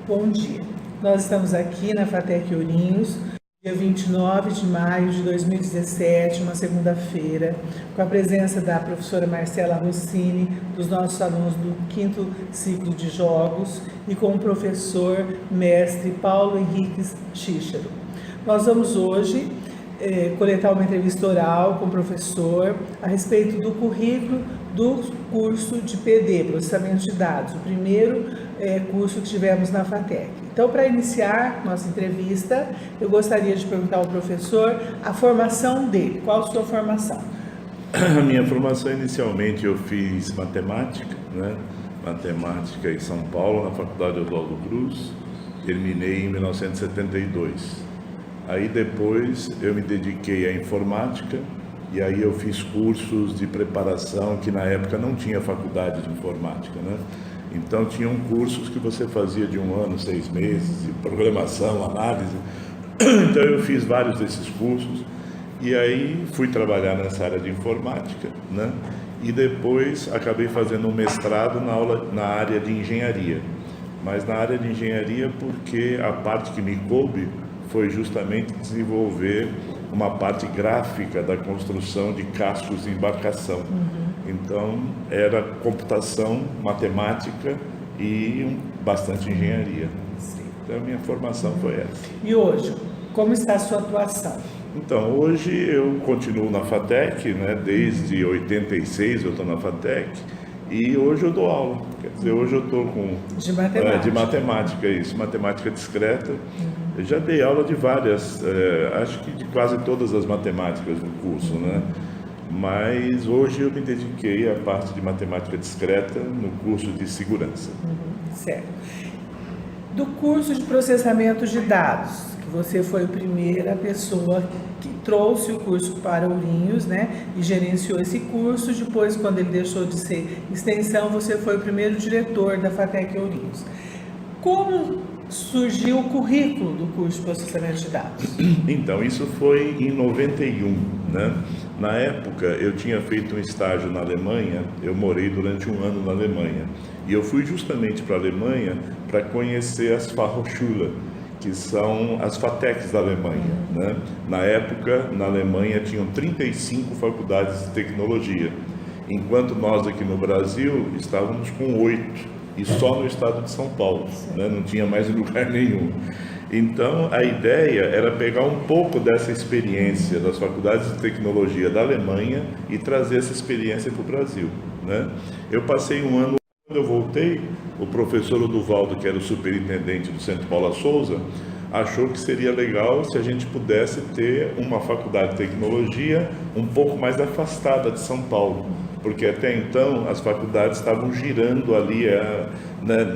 Bom dia. Nós estamos aqui na FATEC Ourinhos, dia 29 de maio de 2017, uma segunda-feira, com a presença da professora Marcela Rossini, dos nossos alunos do 5º ciclo de Jogos, e com o professor mestre Paulo Henrique Cícero. Nós vamos hoje coletar uma entrevista oral com o professor a respeito do currículo do curso de PD, Processamento de Dados, o primeiro curso que tivemos na FATEC. Então, para iniciar nossa entrevista, eu gostaria de perguntar ao professor a formação dele. Qual a sua formação? A minha formação, inicialmente, eu fiz matemática, Matemática em São Paulo, na Faculdade Oswaldo Cruz. Terminei em 1972. Aí depois eu me dediquei à informática e aí eu fiz cursos de preparação que na época não tinha faculdade de informática, Então tinham cursos que você fazia de 1 ano, 6 meses, de programação, análise. Então eu fiz vários desses cursos e aí fui trabalhar nessa área de informática, E depois acabei fazendo um mestrado na área de engenharia. Mas na área de engenharia porque a parte que me coube foi justamente desenvolver uma parte gráfica da construção de cascos de embarcação. Então, era computação, matemática e bastante engenharia. Sim. Então, a minha formação foi essa. E hoje, como está a sua atuação? Então, hoje eu continuo na FATEC, Desde 86 eu estou na FATEC. E hoje eu dou aula, quer dizer, hoje eu estou com... De matemática. De matemática, isso, matemática discreta. Eu já dei aula de várias, acho que de quase todas as matemáticas do curso, Mas hoje eu me dediquei à parte de matemática discreta no curso de segurança. Certo. Do curso de processamento de dados, que você foi a primeira pessoa que trouxe o curso para Ourinhos, e gerenciou esse curso. Depois, quando ele deixou de ser extensão, você foi o primeiro diretor da FATEC Ourinhos. Como surgiu o currículo do curso de processamento de dados? Então, isso foi em 91, Na época, eu tinha feito um estágio na Alemanha, eu morei durante 1 ano na Alemanha, e eu fui justamente para a Alemanha para conhecer as Fachhochschule, que são as FATECs da Alemanha, Na época, na Alemanha, tinham 35 faculdades de tecnologia, enquanto nós aqui no Brasil estávamos com 8, e só no estado de São Paulo, Não tinha mais em lugar nenhum. Então, a ideia era pegar um pouco dessa experiência das faculdades de tecnologia da Alemanha e trazer essa experiência para o Brasil, Eu passei 1 ano, quando eu voltei, o professor Oduvaldo, que era o superintendente do Centro Paula Souza, achou que seria legal se a gente pudesse ter uma faculdade de tecnologia um pouco mais afastada de São Paulo, porque até então as faculdades estavam girando ali,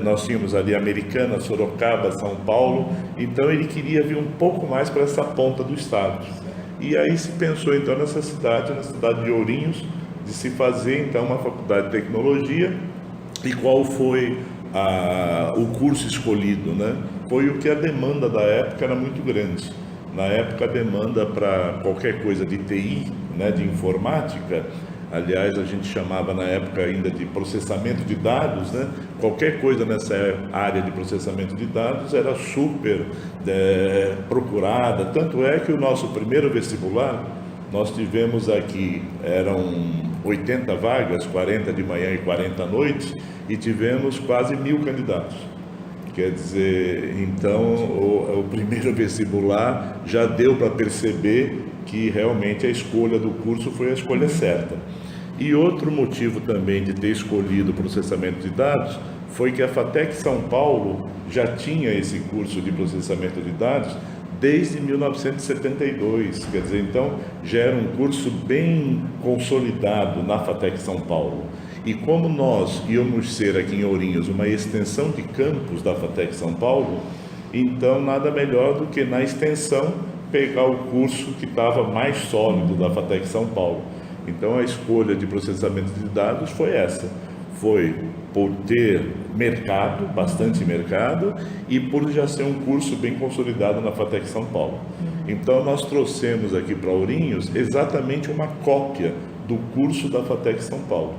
nós tínhamos ali Americana, Sorocaba, São Paulo, então ele queria vir um pouco mais para essa ponta do estado. E aí se pensou então na cidade de Ourinhos, de se fazer então uma faculdade de tecnologia. E qual foi o curso escolhido, Foi o que a demanda da época era muito grande. Na época, a demanda para qualquer coisa de TI, de informática, aliás, a gente chamava na época ainda de processamento de dados, Qualquer coisa nessa área de processamento de dados era super procurada. Tanto é que o nosso primeiro vestibular, nós tivemos aqui, eram 80 vagas, 40 de manhã e 40 à noite, e tivemos quase 1.000 candidatos. Quer dizer, então, o primeiro vestibular já deu para perceber que realmente a escolha do curso foi a escolha certa. E outro motivo também de ter escolhido o processamento de dados foi que a FATEC São Paulo já tinha esse curso de processamento de dados desde 1972, quer dizer, então já era um curso bem consolidado na FATEC São Paulo. E como nós íamos ser aqui em Ourinhos uma extensão de campus da FATEC São Paulo, então nada melhor do que na extensão pegar o curso que estava mais sólido da FATEC São Paulo. Então a escolha de processamento de dados foi essa, foi por ter mercado, bastante mercado, e por já ser um curso bem consolidado na FATEC São Paulo. Então nós trouxemos aqui para Ourinhos exatamente uma cópia do curso da FATEC São Paulo.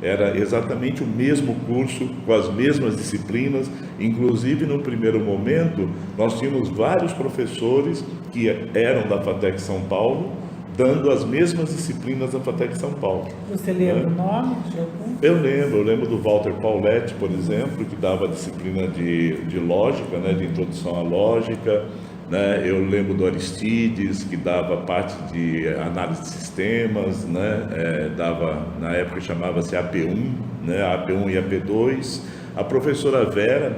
Era exatamente o mesmo curso, com as mesmas disciplinas, Inclusive, no primeiro momento, nós tínhamos vários professores que eram da FATEC São Paulo, dando as mesmas disciplinas da FATEC São Paulo. Você lembra o nome de algum? Eu lembro do Walter Pauletti, por exemplo, que dava a disciplina de lógica, né, de introdução à lógica, né? Eu lembro do Aristides, que dava parte de análise de sistemas, né? Dava, na época chamava-se AP1, né? AP1 e AP2. A professora Vera,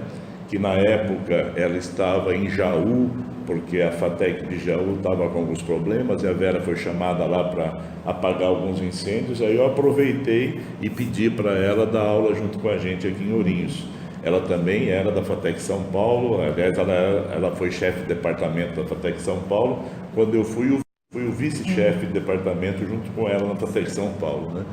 que na época ela estava em Jaú, porque a FATEC de Jaú estava com alguns problemas e a Vera foi chamada lá para apagar alguns incêndios. Aí eu aproveitei e pedi para ela dar aula junto com a gente aqui em Ourinhos. Ela também era da FATEC São Paulo, aliás, ela foi chefe de departamento da FATEC São Paulo. Quando eu fui o vice-chefe de departamento junto com ela na FATEC São Paulo, né?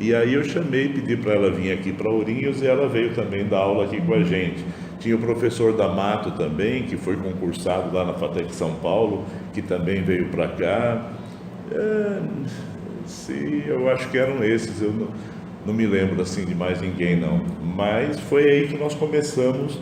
E aí eu chamei, pedi para ela vir aqui para Ourinhos e ela veio também dar aula aqui com a gente. Tinha o professor D'Amato também, que foi concursado lá na FATEC São Paulo, que também veio para cá. Sim, eu acho que eram esses, eu não me lembro assim de mais ninguém não, mas foi aí que nós começamos.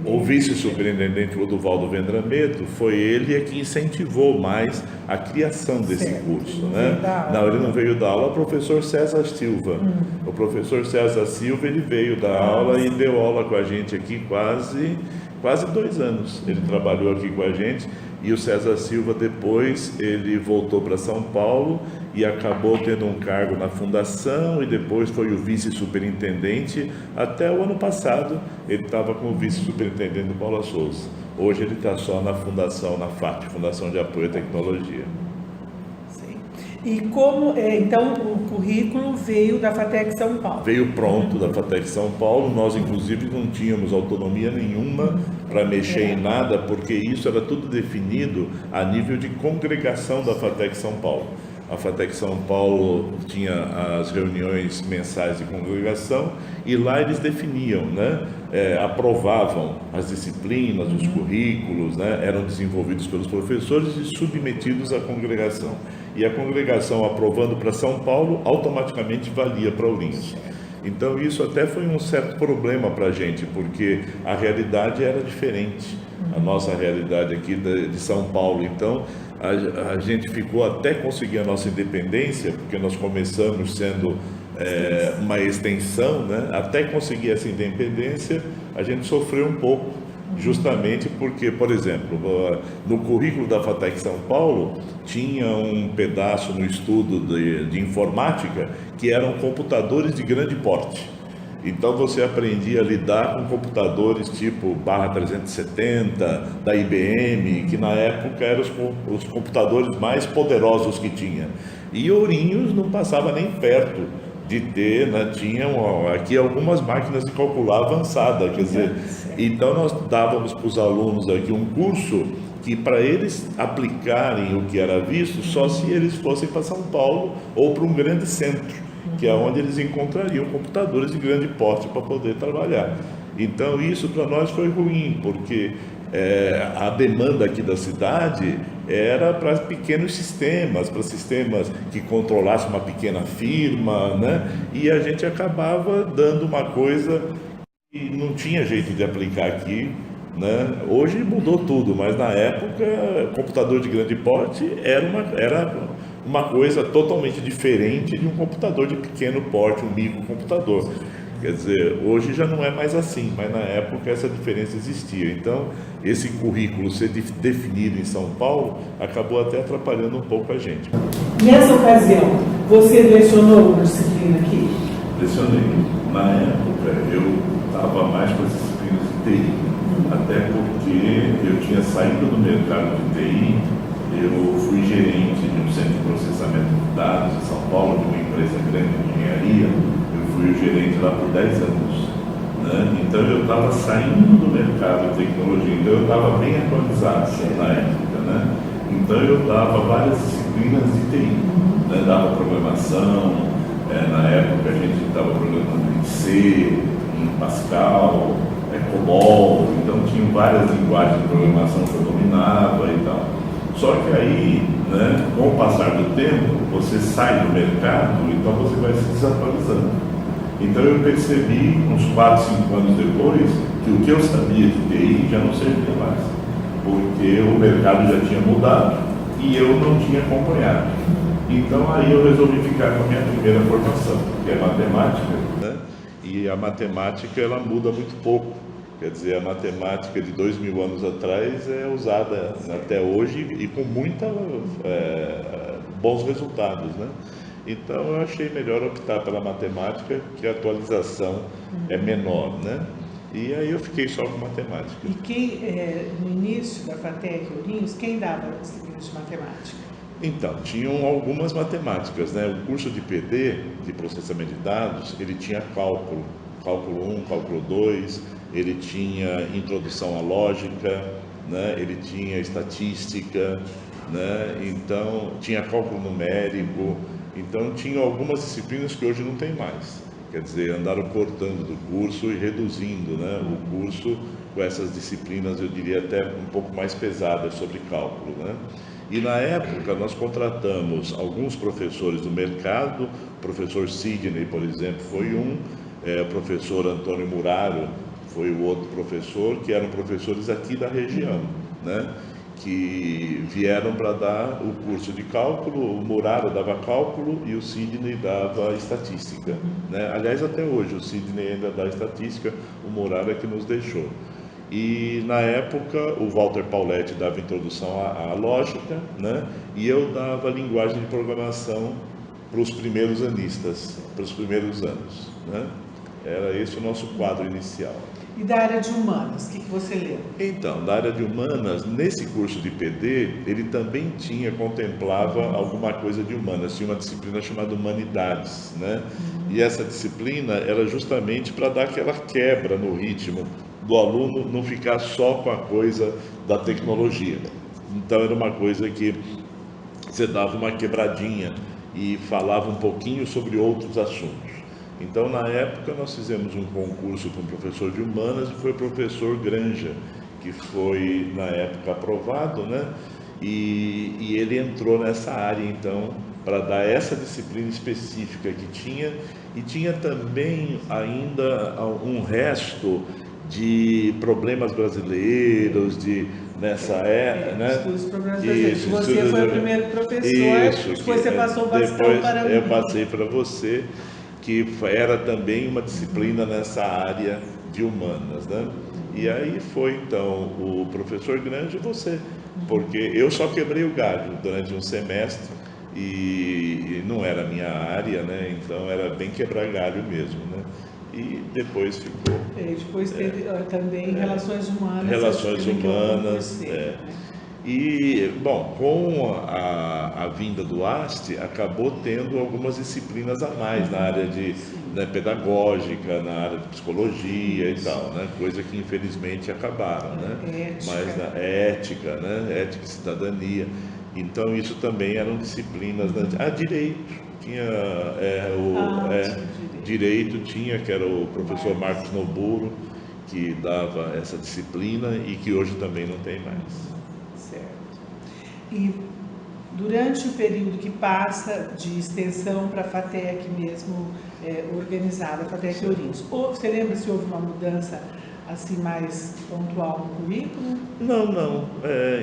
O vice-superintendente Oduvaldo Vendrameto, foi ele que incentivou mais a criação desse curso, né? Não, ele não veio dar aula, o professor César Silva. O professor César Silva, ele veio dar aula e deu aula com a gente aqui quase 2 anos. Ele trabalhou aqui com a gente. E o César Silva depois, ele voltou para São Paulo e acabou tendo um cargo na fundação e depois foi o vice-superintendente. Até o ano passado ele estava com o vice-superintendente do Paula Souza. Hoje ele está só na fundação, na FAT, Fundação de Apoio à Tecnologia. Sim. E como, então, o currículo veio da FATEC São Paulo? Veio pronto da FATEC São Paulo, nós inclusive não tínhamos autonomia nenhuma para mexer em nada, porque isso era tudo definido a nível de congregação da FATEC São Paulo. A FATEC São Paulo tinha as reuniões mensais de congregação e lá eles definiam, né? Aprovavam as disciplinas, os currículos, né? Eram desenvolvidos pelos professores e submetidos à congregação. E a congregação aprovando para São Paulo, automaticamente valia para Ourinhos. Então isso até foi um certo problema para a gente, porque a realidade era diferente, a nossa realidade aqui de São Paulo. Então a gente ficou até conseguir a nossa independência, porque nós começamos sendo uma extensão, né? Até conseguir essa independência a gente sofreu um pouco, justamente porque, por exemplo, no currículo da FATEC São Paulo tinha um pedaço no estudo de informática que eram computadores de grande porte. Então você aprendia a lidar com computadores tipo barra 370 da IBM, que na época eram os computadores mais poderosos que tinha. E Ourinhos não passava nem perto de ter, né? Tinham aqui algumas máquinas de calcular avançada, quer dizer, então nós dávamos para os alunos aqui um curso que para eles aplicarem o que era visto, só se eles fossem para São Paulo ou para um grande centro, que é onde eles encontrariam computadores de grande porte para poder trabalhar. Então isso para nós foi ruim, porque a demanda aqui da cidade era para pequenos sistemas, para sistemas que controlassem uma pequena firma, né? E a gente acabava dando uma coisa que não tinha jeito de aplicar aqui, né? Hoje mudou tudo, mas na época computador de grande porte era uma coisa totalmente diferente de um computador de pequeno porte, um microcomputador. Quer dizer, hoje já não é mais assim, mas na época essa diferença existia. Então, esse currículo ser definido em São Paulo acabou até atrapalhando um pouco a gente. Nessa ocasião, você lecionou uma disciplina aqui? Lecionei. Na época, eu estava mais com as disciplinas de TI, até porque eu tinha saído do mercado de TI, eu fui gerente de um centro de processamento de dados em São Paulo, de uma empresa grande de engenharia. Fui o gerente lá por 10 anos, né? Então eu estava saindo do mercado de tecnologia, então eu estava bem atualizado na época, né? Então eu dava várias disciplinas de TI, né? Dava programação, na época a gente estava programando em C, em Pascal, COBOL, então tinha várias linguagens de programação que eu dominava e tal. Só que aí, né, com o passar do tempo, você sai do mercado, então você vai se desatualizando. Então eu percebi, uns 4, 5 anos depois, que o que eu sabia de TI já não servia mais, porque o mercado já tinha mudado e eu não tinha acompanhado. Então aí eu resolvi ficar com a minha primeira formação, que é matemática, né? E a matemática ela muda muito pouco. Quer dizer, a matemática de 2000 anos atrás é usada até hoje e com muita bons resultados, né? Então eu achei melhor optar pela matemática, que a atualização é menor, né? E aí eu fiquei só com matemática. E quem, no início da FATEC Ourinhos, quem dava disciplinas de matemática? Então, tinham algumas matemáticas, né? O curso de PD, de processamento de dados, ele tinha cálculo, cálculo 1, cálculo 2, ele tinha introdução à lógica, né? Ele tinha estatística, né? Então, tinha cálculo numérico, então tinha algumas disciplinas que hoje não tem mais. Quer dizer, andaram cortando do curso e reduzindo, né, o curso com essas disciplinas, eu diria até um pouco mais pesadas sobre cálculo, né? E na época nós contratamos alguns professores do mercado, o professor Sidney, por exemplo, foi um, o professor Antônio Muraro foi o outro professor, que eram professores aqui da região, né? Que vieram para dar o curso de cálculo, o Muraro dava cálculo e o Sidney dava estatística, né? Aliás, até hoje o Sidney ainda dá estatística, o Muraro é que nos deixou. E na época o Walter Pauletti dava introdução à lógica, né? E eu dava linguagem de programação para os primeiros anistas, para os primeiros anos, né? Era esse o nosso quadro inicial. E da área de humanas, o que você leu? Então, da área de humanas, nesse curso de PD, ele também contemplava alguma coisa de humanas, tinha uma disciplina chamada Humanidades, né? E essa disciplina era justamente para dar aquela quebra no ritmo do aluno não ficar só com a coisa da tecnologia. Então era uma coisa que você dava uma quebradinha e falava um pouquinho sobre outros assuntos. Então, na época, nós fizemos um concurso com um professor de humanas e foi o professor Granja, que foi, na época, aprovado, né? E ele entrou nessa área, então, para dar essa disciplina específica que tinha, e tinha também ainda um resto de problemas brasileiros, né? Estudos para brasileiros. Isso, Você foi o primeiro professor, depois você passou o bastão depois para mim. eu passei para você, que era também uma disciplina nessa área de humanas, né? E aí foi então o professor Grande e você, porque eu só quebrei o galho durante um semestre e não era a minha área, né? Então era bem quebrar galho mesmo, né? E depois ficou. Depois teve também relações humanas. Relações humanas, E, bom, com a vinda do AST, acabou tendo algumas disciplinas a mais na área de pedagógica, na área de psicologia e tal, né? Coisa que infelizmente acabaram, né? Ética. Mas na ética, né? Ética e cidadania. Então isso também eram disciplinas. Direito. Tinha direito tinha, que era o professor Marcos Noburo, que dava essa disciplina e que hoje também não tem mais. Certo. E durante o período que passa de extensão para a FATEC mesmo organizada, a FATEC Ourinhos, você lembra se houve uma mudança assim mais pontual no currículo? Não.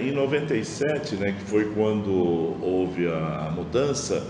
Em 97, né, que foi quando houve a mudança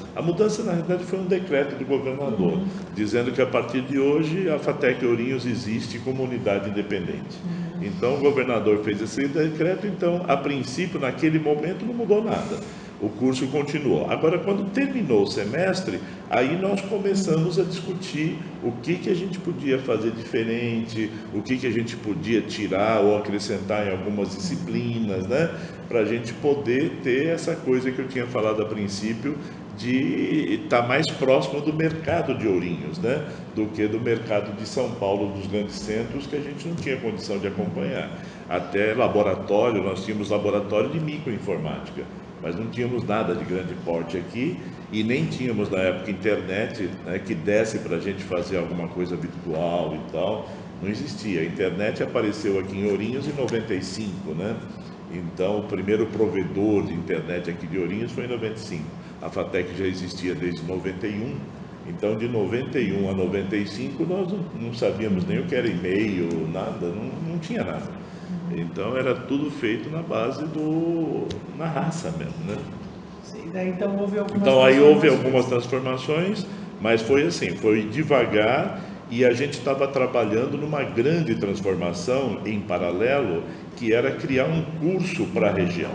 na realidade foi um decreto do governador, dizendo que a partir de hoje a FATEC Ourinhos existe como unidade independente. Então o governador fez esse decreto, então a princípio naquele momento não mudou nada. O curso continuou. Agora, quando terminou o semestre, aí nós começamos a discutir o que a gente podia fazer diferente, o que a gente podia tirar ou acrescentar em algumas disciplinas, né? Para a gente poder ter essa coisa que eu tinha falado a princípio, de estar mais próximo do mercado de Ourinhos, né? Do que do mercado de São Paulo, dos grandes centros, que a gente não tinha condição de acompanhar. Até laboratório, nós tínhamos laboratório de microinformática, mas não tínhamos nada de grande porte aqui e nem tínhamos na época internet, né, que desse para a gente fazer alguma coisa virtual e tal. Não existia. A internet apareceu aqui em Ourinhos em 95, né? Então o primeiro provedor de internet aqui de Ourinhos foi em 95. A FATEC já existia desde 91 Então, de 91 a 95, nós não sabíamos nem o que era e-mail, nada, não tinha nada. Então, era tudo feito na base na raça mesmo, né? Sim, daí, então houve algumas Então, aí houve transformações. algumas transformações, mas foi assim, foi devagar e a gente estava trabalhando numa grande transformação em paralelo, que era criar um curso para a região.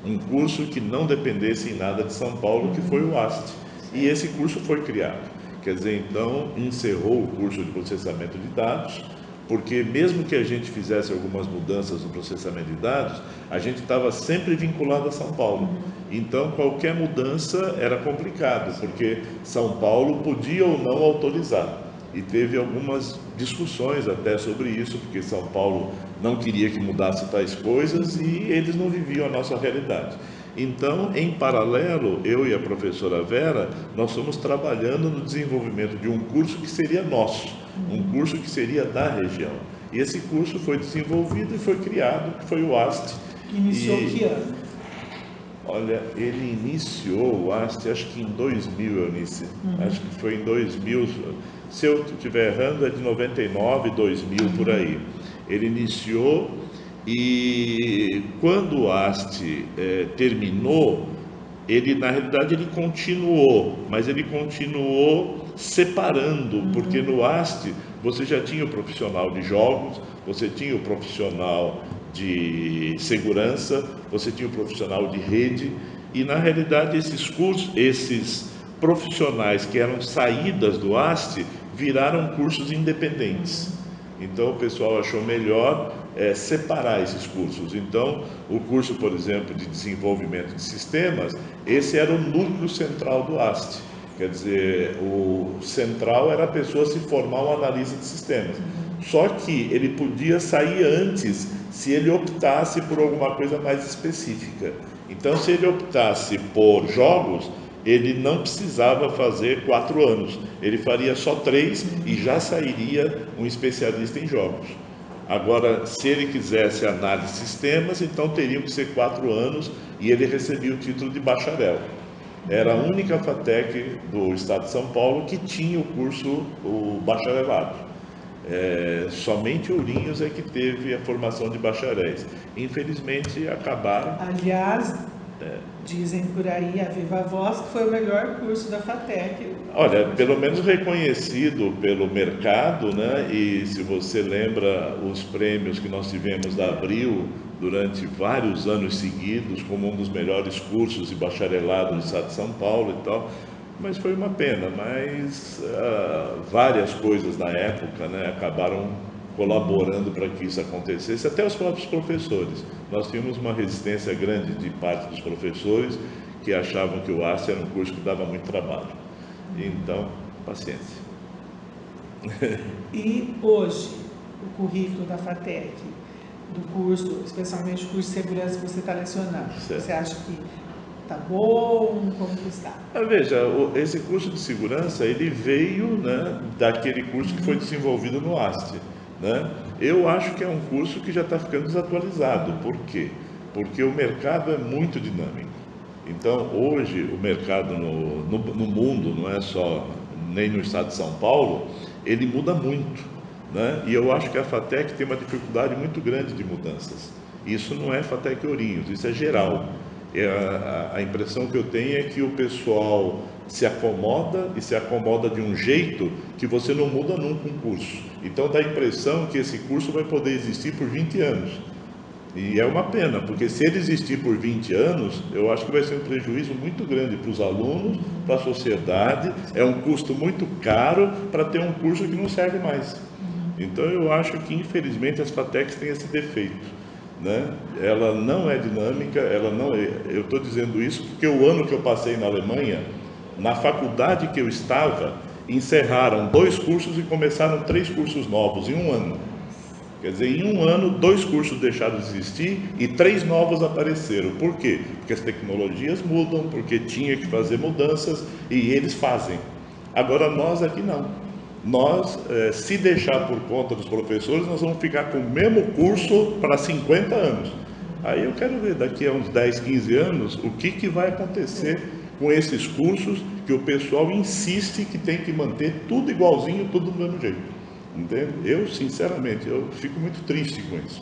Um curso que não dependesse em nada de São Paulo, que foi o AST. E esse curso foi criado. Quer dizer, então, encerrou o curso de processamento de dados, porque mesmo que a gente fizesse algumas mudanças no processamento de dados, a gente estava sempre vinculado a São Paulo. Então, qualquer mudança era complicado, porque São Paulo podia ou não autorizar. E teve algumas discussões até sobre isso, porque São Paulo não queria que mudasse tais coisas e eles não viviam a nossa realidade. Então, em paralelo, eu e a professora Vera, nós fomos trabalhando no desenvolvimento de um curso que seria nosso, um curso que seria da região. E esse curso foi desenvolvido e foi criado, que foi o AST. Que iniciou que ano? Olha, ele iniciou o AST, acho que em 2000, Eunice. Acho que foi em 2000. Se eu estiver errando, é de 99, 2000, por aí. Ele iniciou e quando o AST terminou, ele, na realidade, ele continuou, mas ele continuou separando, porque no AST você já tinha o profissional de jogos, você tinha o profissional de segurança, você tinha o profissional de rede, e na realidade esses cursos, esses profissionais que eram saídas do AST, viraram cursos independentes. Então o pessoal achou melhor separar esses cursos. Então o curso, por exemplo, de desenvolvimento de sistemas, esse era o núcleo central do AST. Quer dizer, o central era a pessoa se formar um analista de sistemas. Só que ele podia sair antes se ele optasse por alguma coisa mais específica. Então, se ele optasse por jogos, ele não precisava fazer 4 anos. Ele faria só 3 e já sairia um especialista em jogos. Agora, se ele quisesse análise de sistemas, então teriam que ser 4 anos e ele recebia o título de bacharel. Era a única FATEC do estado de São Paulo que tinha o curso, o bacharelado. Somente Ourinhos é que teve a formação de bacharéis. Infelizmente, acabaram. Aliás, dizem por aí, a viva voz, que foi o melhor curso da FATEC. Olha, pelo menos reconhecido pelo mercado, né? E se você lembra os prêmios que nós tivemos da Abril durante vários anos seguidos, como um dos melhores cursos de bacharelado do estado de São Paulo e tal, mas foi uma pena, mas várias coisas na época, né, acabaram colaborando para que isso acontecesse, até os próprios professores. Nós tínhamos uma resistência grande de parte dos professores que achavam que o AST era um curso que dava muito trabalho. Então, paciência. E hoje, o currículo da FATEC, do curso, especialmente o curso de segurança que você está lecionando, Certo. você acha que está bom? Como que está? Veja, esse curso de segurança, ele veio, né, daquele curso que foi desenvolvido no AST. Né? Eu acho que é um curso que já está ficando desatualizado. Por quê? Porque o mercado é muito dinâmico. Então, hoje, o mercado no mundo, não é só nem no estado de São Paulo, ele muda muito. Né? E eu acho que a FATEC tem uma dificuldade muito grande de mudanças. Isso não é FATEC Ourinhos, isso é geral. A impressão que eu tenho é que o pessoal se acomoda e se acomoda de um jeito que você não muda nunca um curso. Então dá a impressão que esse curso vai poder existir por 20 anos. E é uma pena, porque se ele existir por 20 anos, eu acho que vai ser um prejuízo muito grande para os alunos, para a sociedade, é um custo muito caro para ter um curso que não serve mais. Então eu acho que infelizmente as FATECs têm esse defeito. Né? Ela não é dinâmica, eu estou dizendo isso porque o ano que eu passei na Alemanha, na faculdade que eu estava, encerraram 2 cursos e começaram 3 cursos novos em um ano. Quer dizer, em um ano, 2 cursos deixaram de existir e 3 novos apareceram. Por quê? Porque as tecnologias mudam, porque tinha que fazer mudanças e eles fazem. Agora nós aqui não. Nós, se deixar por conta dos professores, nós vamos ficar com o mesmo curso para 50 anos. Aí eu quero ver daqui a uns 10, 15 anos o que vai acontecer com esses cursos que o pessoal insiste que tem que manter tudo igualzinho, tudo do mesmo jeito. Entende? Eu, sinceramente, eu fico muito triste com isso,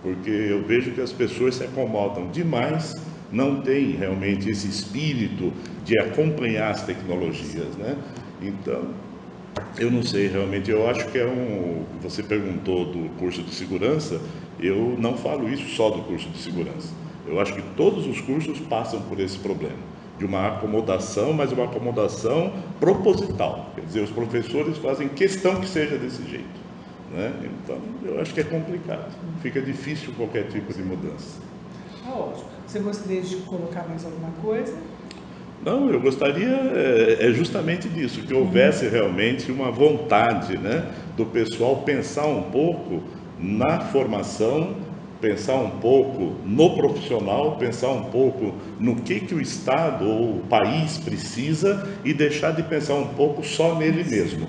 porque eu vejo que as pessoas se acomodam demais, não tem realmente esse espírito de acompanhar as tecnologias, né? Então, eu não sei realmente, eu acho que você perguntou do curso de segurança, eu não falo isso só do curso de segurança. Eu acho que todos os cursos passam por esse problema, de uma acomodação, mas uma acomodação proposital. Quer dizer, os professores fazem questão que seja desse jeito, né? Então, eu acho que é complicado. Fica difícil qualquer tipo de mudança. Ah, ótimo. Você gostaria de colocar mais alguma coisa? Não, eu gostaria justamente disso, que houvesse realmente uma vontade, né, do pessoal pensar um pouco na formação, pensar um pouco no profissional, pensar um pouco no que o Estado ou o país precisa e deixar de pensar um pouco só nele mesmo.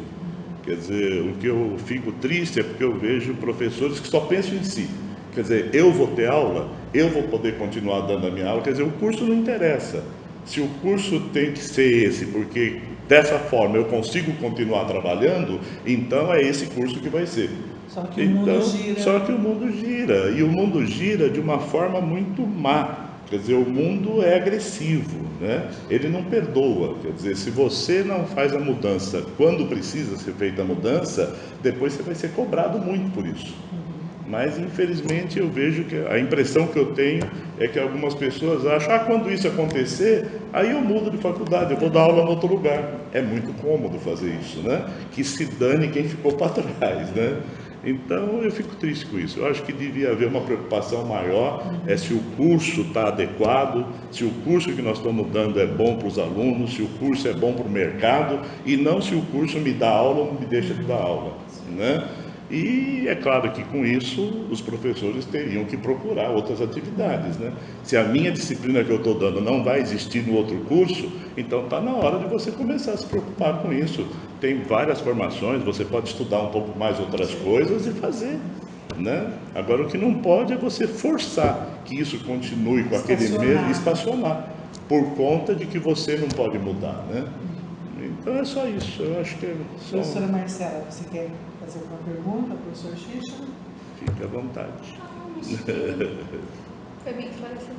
Quer dizer, o que eu fico triste é porque eu vejo professores que só pensam em si. Quer dizer, eu vou ter aula, eu vou poder continuar dando a minha aula, quer dizer, o curso não interessa. Se o curso tem que ser esse, porque dessa forma eu consigo continuar trabalhando, então é esse curso que vai ser. Só que o mundo gira. Só que o mundo gira, e o mundo gira de uma forma muito má. Quer dizer, o mundo é agressivo, né? Ele não perdoa. Quer dizer, se você não faz a mudança quando precisa ser feita a mudança, depois você vai ser cobrado muito por isso. Mas, infelizmente, eu vejo que a impressão que eu tenho é que algumas pessoas acham, quando isso acontecer, aí eu mudo de faculdade, eu vou dar aula em outro lugar. É muito cômodo fazer isso, né? Que se dane quem ficou para trás, né? Então, eu fico triste com isso. Eu acho que devia haver uma preocupação maior, se o curso está adequado, se o curso que nós estamos dando é bom para os alunos, se o curso é bom para o mercado, e não se o curso me dá aula ou me deixa de dar aula, né? E é claro que com isso os professores teriam que procurar outras atividades, né? Se a minha disciplina que eu estou dando não vai existir no outro curso, então está na hora de você começar a se preocupar com isso. Tem várias formações, você pode estudar um pouco mais outras coisas e fazer, né? Agora o que não pode é você forçar que isso continue com aquele mesmo, estacionar, por conta de que você não pode mudar, né? Então é só isso, eu acho que é só... Professora Marcela, você quer fazer alguma pergunta, professor Xixa? Fique à vontade. Foi bem esclarecedor.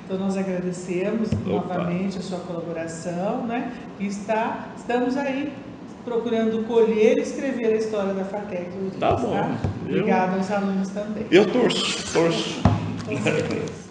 Então nós agradecemos novamente a sua colaboração, né? E estamos aí procurando colher e escrever a história da FATEC. Tá bom. Obrigada aos alunos também. Eu torço. Com certeza.